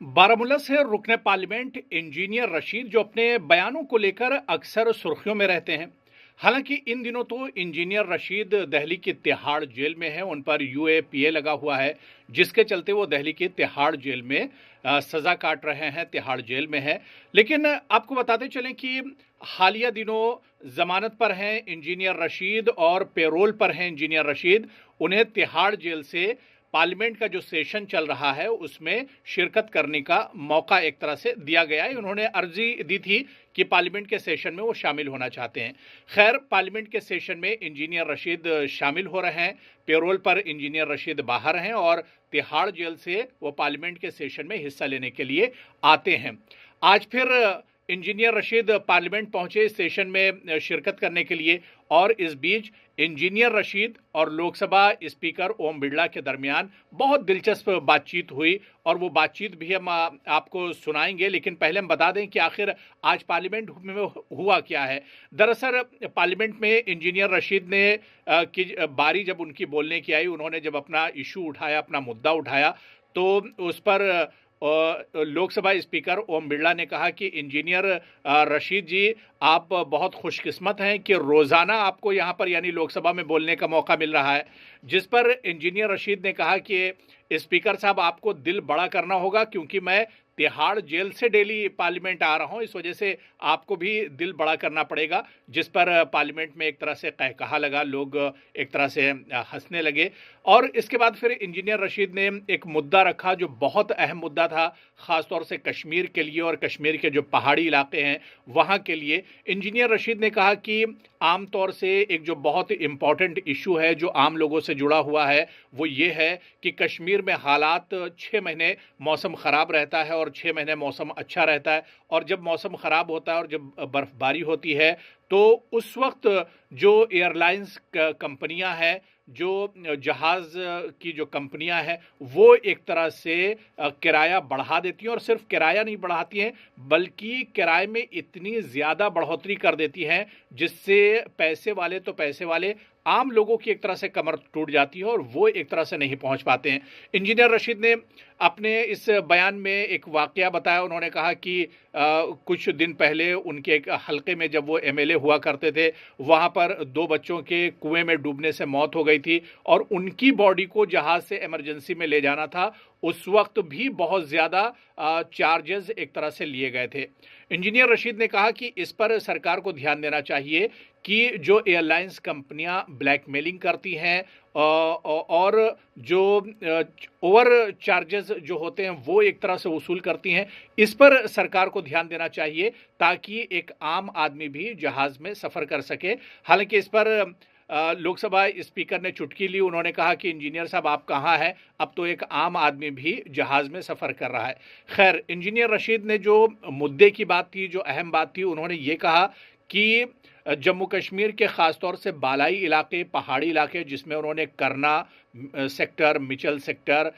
बारामूला से रुकने parliament engineer Rashid जो अपने बयानों को लेकर अक्सर सुर्खियों में रहते हैं। हालांकि इन दिनों तो इंजीनियर रशीद दिल्ली की तिहाड़ जेल में है, उन पर यूएपीए लगा हुआ है, जिसके चलते वो दिल्ली की तिहाड़ जेल में सजा काट रहे हैं, तिहाड़ जेल में है। लेकिन आपको बताते चलें कि हालिया दिनों जमानत पर हैं इंजीनियर रशीद और पेरोल पर हैं इंजीनियर रशीद। उन्हें तिहाड़ जेल से पार्लियामेंट का जो सेशन चल रहा है उसमें शिरकत करने का मौका एक तरह से दिया गया है। उन्होंने अर्जी दी थी कि पार्लियामेंट के सेशन में वो शामिल होना चाहते हैं। खैर, पार्लियामेंट के सेशन में इंजीनियर रशीद शामिल हो रहे हैं, पेरोल पर इंजीनियर रशीद बाहर हैं और तिहाड़ जेल से वो पार्लियामेंट के सेशन में हिस्सा लेने के लिए आते हैं। आज फिर इंजीनियर रशीद पार्लियामेंट पहुंचे सेशन में शिरकत करने के लिए, और इस बीच इंजीनियर रशीद और लोकसभा स्पीकर ओम बिरला के दरमियान बहुत दिलचस्प बातचीत हुई और वो बातचीत भी हम आपको सुनाएंगे। लेकिन पहले हम बता दें कि आखिर आज पार्लियामेंट में हुआ क्या है। दरअसल पार्लियामेंट में इंजीनियर रशीद ने की बारी जब उनकी बोलने की आई, उन्होंने जब अपना इशू उठाया, अपना मुद्दा उठाया, तो उस पर लोकसभा स्पीकर ओम बिरला ने कहा कि इंजीनियर रशीद जी, आप बहुत खुशकिस्मत हैं कि रोज़ाना आपको यहाँ पर यानी लोकसभा में बोलने का मौका मिल रहा है। जिस पर इंजीनियर रशीद ने कहा कि स्पीकर साहब, आपको दिल बड़ा करना होगा, क्योंकि मैं तिहाड़ जेल से डेली पार्लियामेंट आ रहा हूं, इस वजह से आपको भी दिल बड़ा करना पड़ेगा। जिस पर पार्लियामेंट में एक तरह से कहकहा लगा, लोग एक तरह से हंसने लगे। और इसके बाद फिर इंजीनियर रशीद ने एक मुद्दा रखा जो बहुत अहम मुद्दा था, ख़ासतौर से कश्मीर के लिए और कश्मीर के जो पहाड़ी इलाके हैं वहाँ के लिए। इंजीनियर रशीद ने कहा कि आमतौर से एक जो बहुत इम्पॉर्टेंट इशू है जो आम लोगों से जुड़ा हुआ है वो ये है कि कश्मीर में हालात 6 महीने मौसम ख़राब रहता है और 6 महीने मौसम अच्छा रहता है, और जब मौसम ख़राब होता है और जब बर्फ़बारी होती है तो उस वक्त जो एयरलाइंस कंपनियां हैं, जो जहाज़ की जो कंपनियां हैं, वो एक तरह से किराया बढ़ा देती हैं, और सिर्फ किराया नहीं बढ़ाती हैं बल्कि किराए में इतनी ज़्यादा बढ़ोतरी कर देती हैं जिससे पैसे वाले तो पैसे वाले, आम लोगों की एक तरह से कमर टूट जाती है और वो एक तरह से नहीं पहुंच पाते हैं। इंजीनियर रशीद ने अपने इस बयान में एक वाकया बताया। उन्होंने कहा कि कुछ दिन पहले उनके एक हलके में जब वो एमएलए हुआ करते थे, वहाँ पर 2 बच्चों के कुएं में डूबने से मौत हो गई थी और उनकी बॉडी को जहाज़ से इमरजेंसी में ले जाना था। उस वक्त भी बहुत ज़्यादा चार्जेस एक तरह से लिए गए थे। इंजीनियर रशीद ने कहा कि इस पर सरकार को ध्यान देना चाहिए कि जो एयरलाइंस कंपनियां ब्लैकमेलिंग करती हैं और जो ओवर चार्जेस जो होते हैं वो एक तरह से वसूल करती हैं, इस पर सरकार को ध्यान देना चाहिए ताकि एक आम आदमी भी जहाज़ में सफ़र कर सके। हालांकि इस पर लोकसभा स्पीकर ने चुटकी ली। उन्होंने कहा कि इंजीनियर साहब, आप कहाँ हैं, अब तो एक आम आदमी भी जहाज़ में सफ़र कर रहा है। खैर, इंजीनियर रशीद ने जो मुद्दे की बात थी, जो अहम बात थी, उन्होंने ये कहा कि जम्मू कश्मीर के ख़ास तौर से बालाई इलाके, पहाड़ी इलाके, जिसमें उन्होंने करना सेक्टर, मिचल सेक्टर,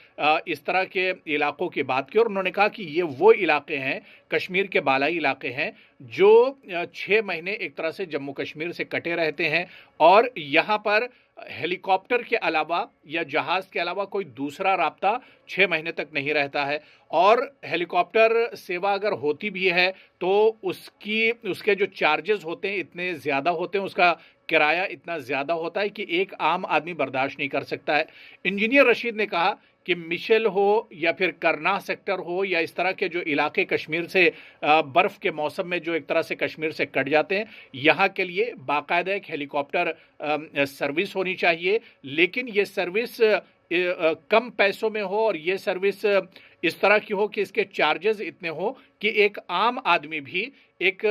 इस तरह के इलाकों की बात की, और उन्होंने कहा कि ये वो इलाके हैं, कश्मीर के बालाई इलाके हैं, जो 6 महीने एक तरह से जम्मू कश्मीर से कटे रहते हैं और यहाँ पर हेलीकॉप्टर के अलावा या जहाज़ के अलावा कोई दूसरा रास्ता 6 महीने तक नहीं रहता है। और हेलीकॉप्टर सेवा अगर होती भी है तो उसके जो चार्जेस होते हैं इतने ज़्यादा होते हैं, उसका किराया इतना ज़्यादा होता है कि एक आम आदमी बर्दाश्त नहीं कर सकता है। इंजीनियर रशीद ने कहा कि मिशेल हो या फिर करना सेक्टर हो या इस तरह के जो इलाके कश्मीर से बर्फ़ के मौसम में जो एक तरह से कश्मीर से कट जाते हैं, यहाँ के लिए बाकायदा एक हेलीकॉप्टर सर्विस होनी चाहिए। लेकिन ये सर्विस कम पैसों में हो और ये सर्विस इस तरह की हो कि इसके चार्जेस इतने हो कि एक आम आदमी भी, एक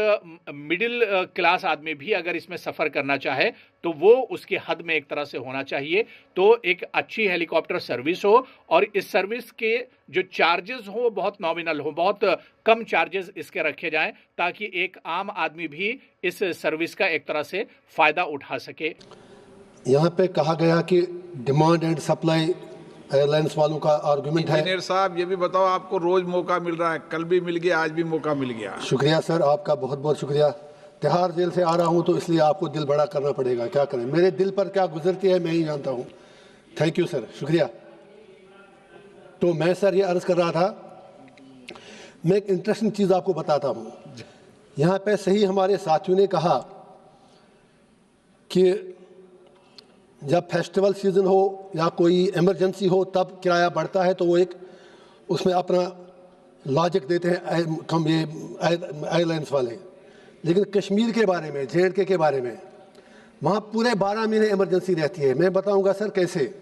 मिडिल क्लास आदमी भी अगर इसमें सफ़र करना चाहे तो वो उसके हद में एक तरह से होना चाहिए। तो एक अच्छी हेलीकॉप्टर सर्विस हो और इस सर्विस के जो चार्जेस हो बहुत नॉमिनल हो, बहुत कम चार्जेस इसके रखे जाएं ताकि एक आम आदमी भी इस सर्विस का एक तरह से फ़ायदा उठा सके। यहाँ पे कहा गया कि डिमांड एंड सप्लाई एयरलाइंस वालों का आर्गुमेंट है। इंजीनियर साहब, ये भी बताओ, आपको रोज मौका मिल रहा है, कल भी मिल गया, आज भी मौका मिल गया। शुक्रिया सर, आपका बहुत बहुत शुक्रिया। तिहाड़ जेल से आ रहा हूँ तो इसलिए आपको दिल बड़ा करना पड़ेगा, क्या करें, मेरे दिल पर क्या गुजरती है मैं ही जानता हूँ। थैंक यू सर, शुक्रिया। तो मैं सर ये अर्ज़ कर रहा था मैं एक इंटरेस्टिंग चीज़ आपको बताता हूँ। यहाँ पे सही हमारे साथियों ने कहा कि जब फेस्टिवल सीज़न हो या कोई इमरजेंसी हो तब किराया बढ़ता है, तो वो एक उसमें अपना लॉजिक देते हैं कम ये एयरलाइंस वाले। लेकिन कश्मीर के बारे में, JNK के बारे में, वहाँ पूरे 12 महीने इमरजेंसी रहती है। मैं बताऊँगा सर कैसे।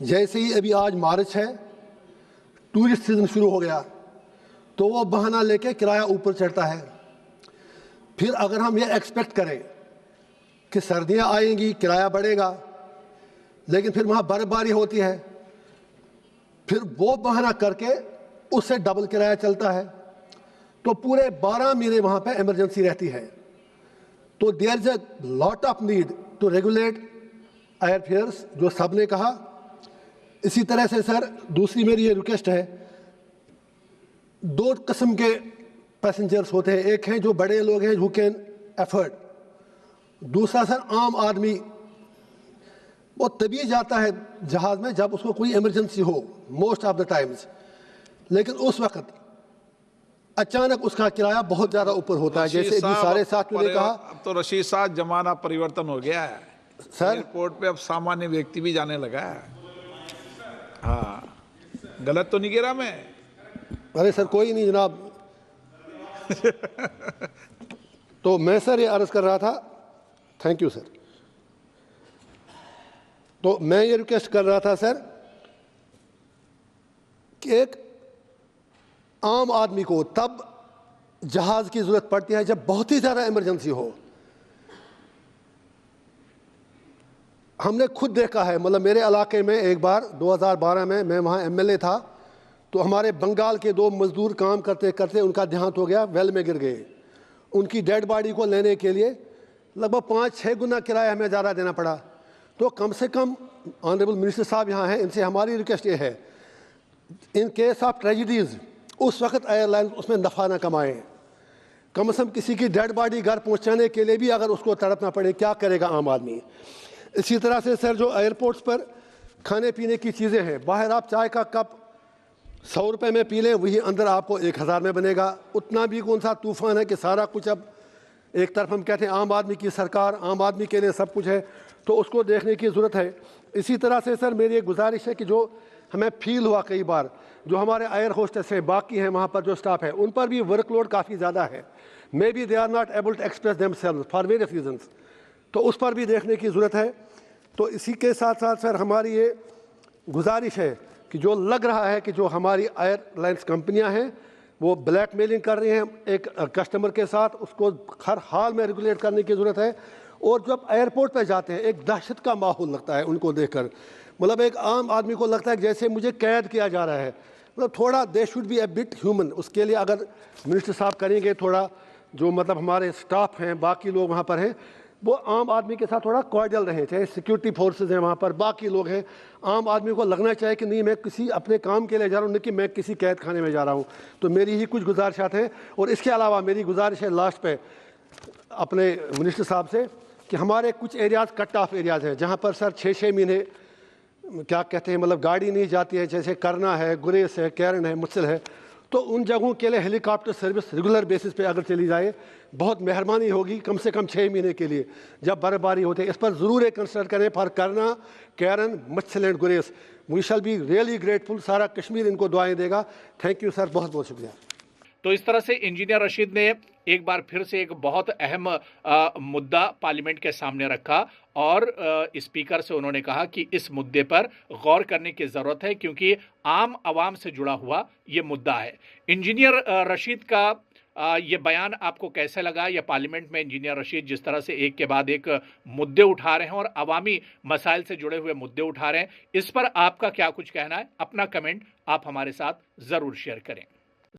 जैसे ही अभी आज मार्च है, टूरिस्ट सीज़न शुरू हो गया, तो वो बहाना लेके किराया ऊपर चढ़ता है। फिर अगर हम ये एक्सपेक्ट करें कि सर्दियां आएंगी, किराया बढ़ेगा, लेकिन फिर वहाँ बर्फबारी होती है, फिर वो बहाना करके उससे डबल किराया चलता है, तो पूरे 12 महीने वहाँ पे इमरजेंसी रहती है। तो there is a lot of need to regulate airfares, जो सब ने कहा। इसी तरह से सर दूसरी मेरी ये रिक्वेस्ट है, दो किस्म के पैसेंजर्स होते हैं। एक हैं जो बड़े लोग हैं, हु कैन एफर्ड। दूसरा सर आम आदमी, वो तभी जाता है जहाज़ में जब उसको कोई इमरजेंसी हो, मोस्ट ऑफ द टाइम्स। लेकिन उस वक्त अचानक उसका किराया बहुत ज़्यादा ऊपर होता है। जैसे अभी सारे साथियों ने कहा, अब तो रशीद साहब जमाना परिवर्तन हो गया है सर। एयरपोर्ट पे अब सामान्य व्यक्ति भी जाने लगा है। हाँ, गलत तो नहीं कह रहा मैं? अरे सर कोई नहीं जनाब। तो मैं सर ये अर्ज़ कर रहा था, थैंक यू सर। तो मैं ये रिक्वेस्ट कर रहा था सर कि एक आम आदमी को तब जहाज़ की ज़रूरत पड़ती है जब बहुत ही ज़्यादा इमरजेंसी हो। हमने खुद देखा है, मतलब मेरे इलाके में एक बार 2012 में मैं वहाँ MLA था, तो हमारे बंगाल के 2 मज़दूर काम करते करते उनका देहांत हो गया, वेल में गिर गए। उनकी डेड बॉडी को लेने के लिए लगभग 5-6 गुना किराया हमें ज़्यादा देना पड़ा। तो कम से कम ऑनरेबल मिनिस्टर साहब यहाँ हैं, इनसे हमारी रिक्वेस्ट ये है, इन केस ऑफ ट्रेजिडीज़ उस वक्त एयरलाइन उसमें नफ़ा ना कमाएँ। कम से कम किसी की डेड बॉडी घर पहुँचाने के लिए भी अगर उसको तड़पना पड़े, क्या करेगा आम आदमी। इसी तरह से सर जो एयरपोर्ट्स पर खाने पीने की चीज़ें हैं, बाहर आप चाय का कप 100 रुपये में पी लें, वही अंदर आपको 1000 में बनेगा। उतना भी कौन सा तूफ़ान है कि सारा कुछ अब एक तरफ हम कहते हैं आम आदमी की सरकार, आम आदमी के लिए सब कुछ है, तो उसको देखने की ज़रूरत है। इसी तरह से सर मेरी एक गुजारिश है कि जो हमें फील हुआ कई बार, जो हमारे एयर होस्टेस हैं, बाकी हैं वहाँ पर जो स्टाफ है, उन पर भी वर्कलोड काफ़ी ज़्यादा है। Maybe they are not able to express themselves for various reasons, तो उस पर भी देखने की ज़रूरत है। तो इसी के साथ साथ सर हमारी ये गुजारिश है कि जो लग रहा है कि जो हमारी एयरलाइंस कंपनियां हैं वो ब्लैकमेलिंग कर रही हैं एक कस्टमर के साथ, उसको हर हाल में रेगुलेट करने की ज़रूरत है। और जब एयरपोर्ट पर जाते हैं एक दहशत का माहौल लगता है उनको देखकर, मतलब एक आम आदमी को लगता है कि जैसे मुझे कैद किया जा रहा है। मतलब थोड़ा they should be A bit human. उसके लिए अगर मिनिस्टर साहब करेंगे थोड़ा, जो मतलब हमारे स्टाफ हैं, बाकी लोग वहाँ पर हैं, वो आम आदमी के साथ थोड़ा कॉर्डियल रहें, चाहे सिक्योरिटी फोर्सेस हैं वहाँ पर, बाकी लोग हैं। आम आदमी को लगना चाहिए कि नहीं मैं किसी अपने काम के लिए जा रहा हूँ, नहीं कि मैं किसी कैद खाने में जा रहा हूँ। तो मेरी ही कुछ गुजारिशात हैं। और इसके अलावा मेरी गुजारिश है लास्ट पे अपने मिनिस्टर साहब से कि हमारे कुछ एरियाज़ कट ऑफ एरियाज़ हैं जहाँ पर सर 6-6 महीने क्या कहते हैं, मतलब गाड़ी नहीं जाती है, जैसे करना है, गुरेस है, कैरन है, मुत्सिल है। तो उन जगहों के लिए हेलीकॉप्टर सर्विस रेगुलर बेसिस पे अगर चली जाए बहुत मेहरबानी होगी, कम से कम 6 महीने के लिए जब बर्फबारी होती है। इस पर ज़रूर एक कंसिडर करें फॉर करना, Keran, Machil and Gurez. We shall be really grateful. सारा कश्मीर इनको दुआएं देगा। थैंक यू सर, बहुत बहुत शुक्रिया। तो इस तरह से इंजीनियर रशीद ने एक बार फिर से एक बहुत अहम मुद्दा पार्लियामेंट के सामने रखा और स्पीकर से उन्होंने कहा कि इस मुद्दे पर गौर करने की ज़रूरत है क्योंकि आम आवाम से जुड़ा हुआ ये मुद्दा है। इंजीनियर रशीद का ये बयान आपको कैसे लगा? या पार्लियामेंट में इंजीनियर रशीद जिस तरह से एक के बाद एक मुद्दे उठा रहे हैं और अवामी मसाइल से जुड़े हुए मुद्दे उठा रहे हैं, इस पर आपका क्या कुछ कहना है? अपना कमेंट आप हमारे साथ ज़रूर शेयर करें।